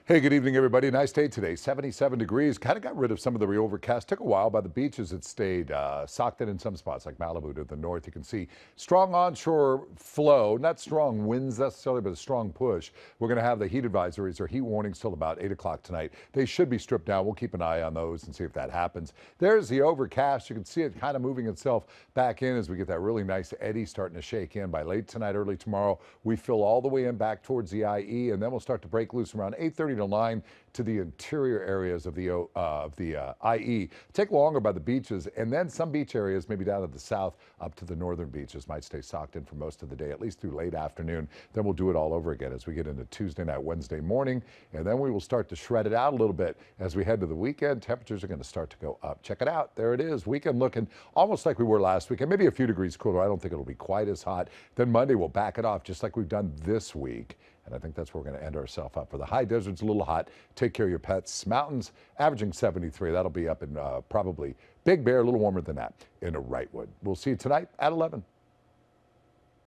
Hey, good evening, everybody. Nice day today. 77 degrees. Kind of got rid of some of the overcast. Took a while by the beaches. It stayed socked in some spots like Malibu to the north. You can see strong onshore flow, not strong winds necessarily, but a strong push. We're going to have the heat advisories or heat warnings till about 8 o'clock tonight. They should be stripped down. We'll keep an eye on those and see if that happens. There's the overcast. You can see it kind of moving itself back in as we get that really nice eddy starting to shake in. By late tonight, early tomorrow, we fill all the way in back towards the IE, and then we'll start to break loose around 8:30 to 9 to the interior areas of the IE. Take longer by the beaches, and then some beach areas, maybe down to the south up to the northern beaches, might stay socked in for most of the day, at least through late afternoon. Then we'll do it all over again as we get into Tuesday night, Wednesday morning, and then we will start to shred it out a little bit as we head to the weekend. Temperatures are going to start to go up. Check it out. There it is. Weekend looking almost like we were last weekend, maybe a few degrees cooler. I don't think it'll be quite as hot. Then Monday we'll back it off just like we've done this week. And I think that's where we're going to end ourselves up. For the high desert's a little hot. Take care of your pets. Mountains averaging 73. That'll be up in probably Big Bear, a little warmer than that in Wrightwood. We'll see you tonight at 11.